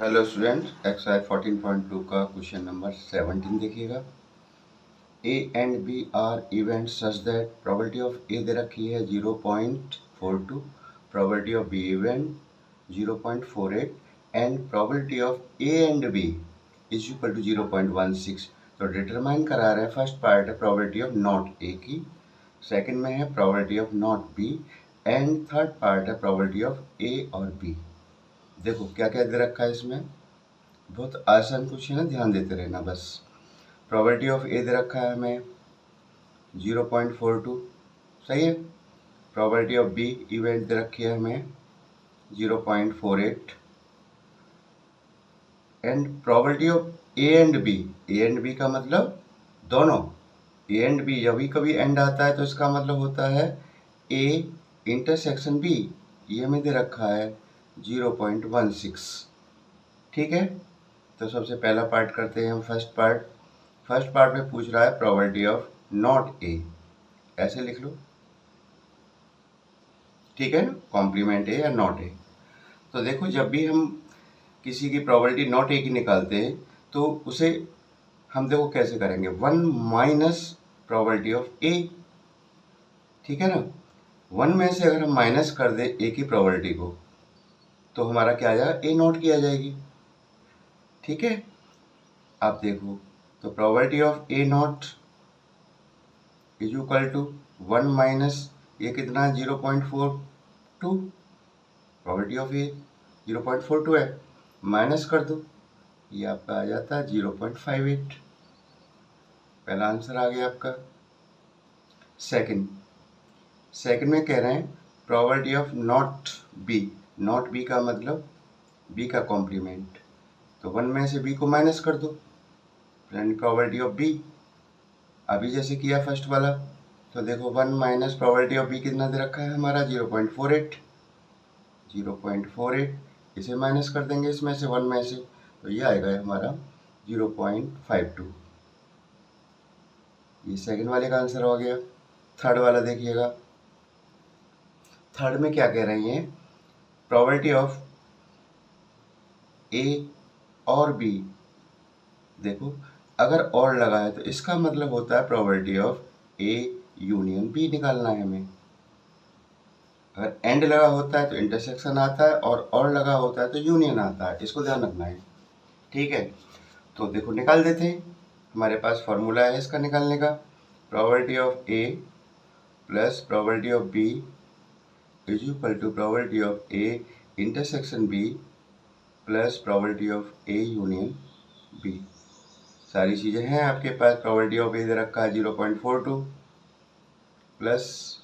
Hello student, exercise 14.2 का question number 17 देखिएगा। A and B are event such that probability of A दे रखी है 0.42, probability of B event 0.48 and probability of A and B is equal to 0.16। तो determine करा रहे हैं। First part है प्रोबेबिलिटी ऑफ नॉट ए की, सेकंड में है probability of not B and third part है प्रोबेबिलिटी ऑफ ए और बी। देखो क्या क्या दे रखा है इसमें, बहुत आसान क्वेश्चन है, ध्यान देते रहना बस। प्रोबेबिलिटी ऑफ ए दे रखा है हमें 0.42, सही है। प्रोबेबिलिटी ऑफ बी इवेंट दे रखी है हमें 0.48 and probability of A and B का मतलब दोनों, ए एंड बी जब भी कभी एंड आता है तो इसका मतलब होता है ए इंटरसेक्शन बी, ये हमें दे रखा है 0.16। ठीक है, तो सबसे पहला पार्ट करते हैं हम। फर्स्ट पार्ट में पूछ रहा है प्रोबेबिलिटी ऑफ नॉट ए, ऐसे लिख लो, ठीक है ना, कॉम्प्लीमेंट ए या नॉट ए। तो देखो जब भी हम किसी की प्रोबेबिलिटी नॉट ए की निकालते हैं तो उसे हम देखो कैसे करेंगे, 1 माइनस प्रोबेबिलिटी ऑफ ए, ठीक है ना। 1 में से अगर हम माइनस कर दे ए की प्रोबेबिलिटी को तो हमारा क्या आ जाएगा, ए नॉट की आ जाएगी। ठीक है, आप देखो तो probability of A not is equal to 1 minus ये कितना है 0.42, प्रोबेबिलिटी ऑफ ए 0.42 है, माइनस कर दो ये आपका आ जाता है 0.58। पहला आंसर आ गया आपका। सेकंड में कह रहे हैं प्रोबेबिलिटी ऑफ नॉट बी का मतलब बी का कॉम्प्लीमेंट, तो 1 में से बी को माइनस कर दो, प्रोबेबिलिटी ऑफ बी अभी जैसे किया फर्स्ट वाला। तो देखो 1 माइनस प्रोबेबिलिटी ऑफ बी कितना दे रखा है हमारा 0.48, इसे माइनस कर देंगे इसमें से 1 में से, तो ये आएगा हमारा 0.52। ये सेकंड वाले का आंसर हो गया। थर्ड वाला देखिएगा, थर्ड में क्या कह रही हैं, प्रोबेबिलिटी ऑफ ए और बी। देखो अगर और लगा है तो इसका मतलब होता है probability of A union B निकालना है हमें। अगर एंड लगा होता है तो इंटरसेक्शन आता है और लगा होता है तो यूनियन आता है, इसको ध्यान रखना है। ठीक है, तो देखो निकाल देते हैं। हमारे पास फॉर्मूला है इसका निकालने का, probability of A plus probability of B is equal to probability of A intersection B plus probability of A union B. सारी चीज़ें हैं आपके पास। प्रोबेबिलिटी ऑफ ए दे रखा है 0.42 प्लस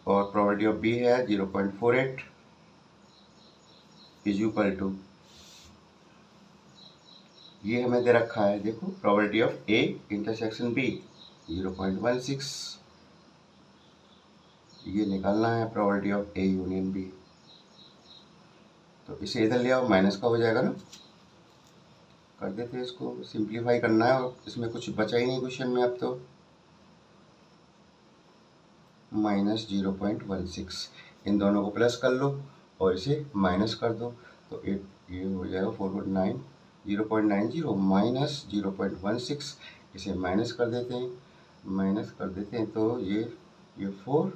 और प्रोबेबिलिटी ऑफ बी है 0.48 इज इक्वल टू, ये हमें दे रखा है देखो probability of A intersection B 0.16, ये निकालना है probability of A union B. तो इसे इधर ले आओ, माइनस का हो जाएगा ना, कर देते हैं इसको, सिंप्लीफाई करना है और इसमें कुछ बचा ही नहीं क्वेश्चन में अब तो। माइनस 0.16, इन दोनों को प्लस कर लो और इसे माइनस कर दो, तो ये हो जाएगा 4.9, 0.90 माइनस 0.16, इसे माइनस कर देते हैं, तो ये 4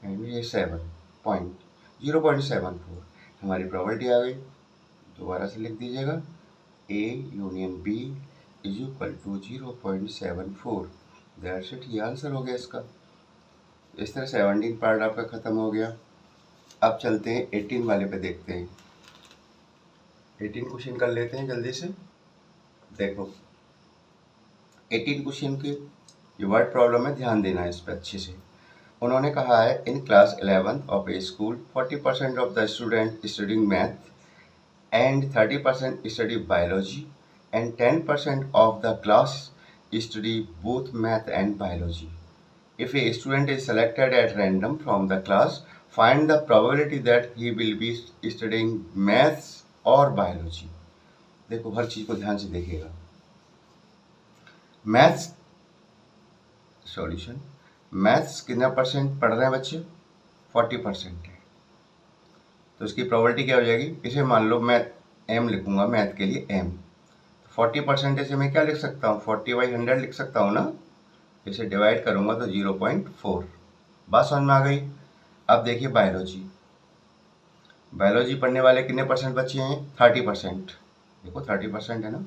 एंड ये 0.74 हमारी प्रोबेबिलिटी आ गई। दोबारा से लिख दीजिएगा, A union B is equal to 0.74, that's it, ये आंसर हो गया इसका। इस तरह 17 पार्ट आपका खत्म हो गया। अब चलते हैं 18 वाले पे, देखते हैं 18 क्वेश्चन कर लेते हैं जल्दी से। देखो 18 क्वेश्चन की ये वर्ड प्रॉब्लम है, ध्यान देना है इस पर अच्छे से। उन्होंने कहा है in class 11 of A school 40% of the student studying math and 30% study biology and 10% of the class study both math and biology. If a student is selected at random from the class, find the probability that he will be studying maths और biology। देखो हर चीज को ध्यान से देखिएगा। Maths कितना percent पढ़ रहे हैं बच्चे, 40% है, तो इसकी प्रोबेबिलिटी क्या हो जाएगी, इसे मान लो मैथ m लिखूंगा मैथ के लिए m। 40% से मैं क्या लिख सकता हूँ, 40/100 लिख सकता हूँ ना। इसे डिवाइड करूंगा तो 0.4। बात समझ में आ गई। अब देखिए बायोलॉजी, बायोलॉजी पढ़ने वाले कितने परसेंट बच्चे हैं, 30%। देखो 30% है ना,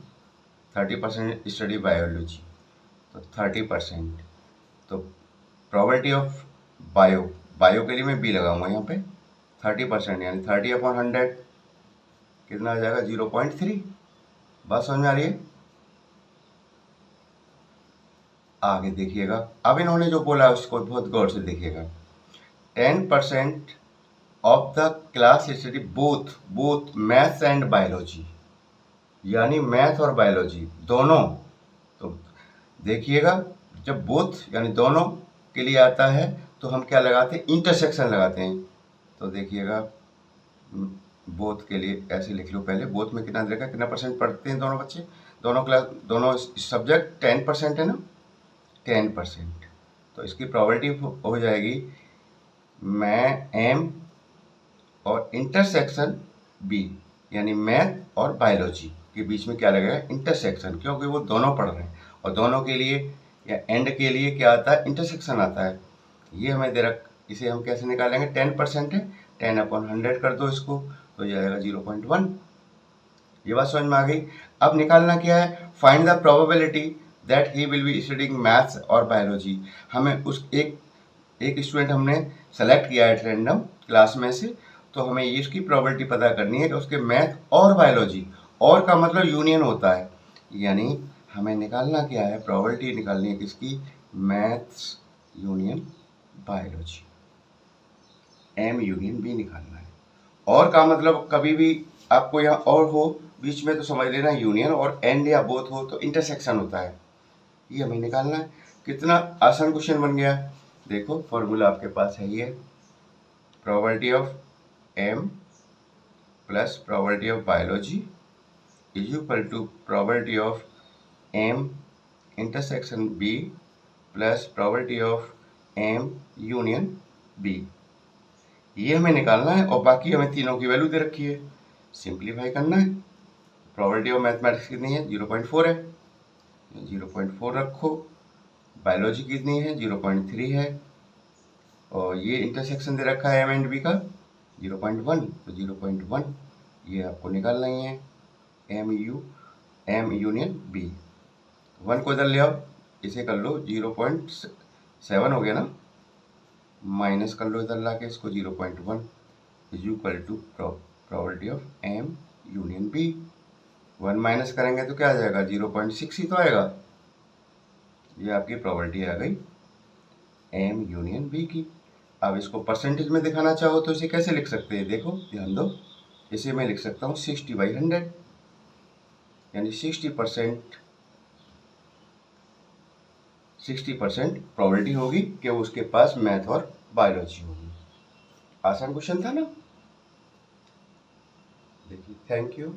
30% स्टडी बायोलॉजी, तो 30%। तो प्रोबेबिलिटी ऑफ बायो, बायो के लिए मैं बी लगाऊंगा यहाँ पे 30%, यानी 30/100 कितना आ जाएगा, 0.3। बात समझ में आ रही है। आगे देखिएगा, अब इन्होंने जो बोला उसको बहुत गौर से देखिएगा। 10% of the class study both maths and biology, यानी मैथ और बायोलॉजी दोनों। तो देखिएगा, जब बोथ यानी दोनों के लिए आता है तो हम क्या लगाते हैं, इंटरसेक्शन लगाते हैं। तो देखिएगा बोथ के लिए ऐसे लिख लो, पहले बोथ में कितना देखा, कितना परसेंट पढ़ते हैं दोनों बच्चे, दोनों क्लास, दोनों सब्जेक्ट 10% है ना, 10%। तो इसकी प्रोबेबिलिटी हो जाएगी मैं एम और इंटरसेक्शन बी, यानी मैथ और बायोलॉजी के बीच में क्या लगेगा, इंटरसेक्शन, क्योंकि वो दोनों पढ़ रहे हैं और दोनों के लिए या एंड के लिए क्या आता है, इंटरसेक्शन आता है। ये हमें दे रख, इसे हम कैसे निकालेंगे, 10% है, 10/100 कर दो इसको, तो जाएगा 0.1। ये बात समझ में आ गई। अब निकालना क्या है, find the probability that he will be studying maths और बायोलॉजी। हमें उस एक स्टूडेंट हमने सेलेक्ट किया है रैंडम क्लास में से, तो हमें इसकी प्रोबेबिलिटी पता करनी है कि उसके मैथ और बायोलॉजी, और का मतलब यूनियन होता है, यानी हमें निकालना क्या है, प्रोबेबिलिटी निकालनी है किसकी, maths union biology, M union B निकालना है। और का मतलब कभी भी आपको यहाँ और हो बीच में तो समझ लेना यूनियन, और एंड या बोथ हो तो इंटरसेक्शन होता है। ये हमें निकालना है। कितना आसान क्वेश्चन बन गया। देखो फॉर्मूला आपके पास है, ये probability of M plus probability of biology is equal to probability of M intersection B plus probability of M union B. ये हमें निकालना है और बाकी हमें तीनों की वैल्यू दे रखी है, सिंप्लीफाई करना है। प्रोबेबिलिटी ऑफ मैथमेटिक्स कितनी है, 0.4 है, 0.4 रखो। बायोलॉजी कितनी है, 0.3 है, और ये इंटरसेक्शन दे रखा है एम एंड बी का 0.1, तो 0.1 ये आपको निकालना ही है, एम यूनियन बी। 1 को इधर ले आओ, इसे कर लो 0.7 हो गया ना, माइनस कर लो इधर ला के इसको, 0.1 is equal to probability of M union B. 1 minus करेंगे तो क्या आ जाएगा, 0.6 ही तो आएगा। ये आपकी प्रोबेबिलिटी आ गई एम यूनियन बी की। अब इसको परसेंटेज में दिखाना चाहो तो इसे कैसे लिख सकते हैं, देखो ध्यान दो, इसे मैं लिख सकता हूँ 60/100, यानी 60% प्रोबेबिलिटी होगी कि उसके पास मैथ और बायोलॉजी होगी। आसान क्वेश्चन था ना। देखिए, थैंक यू।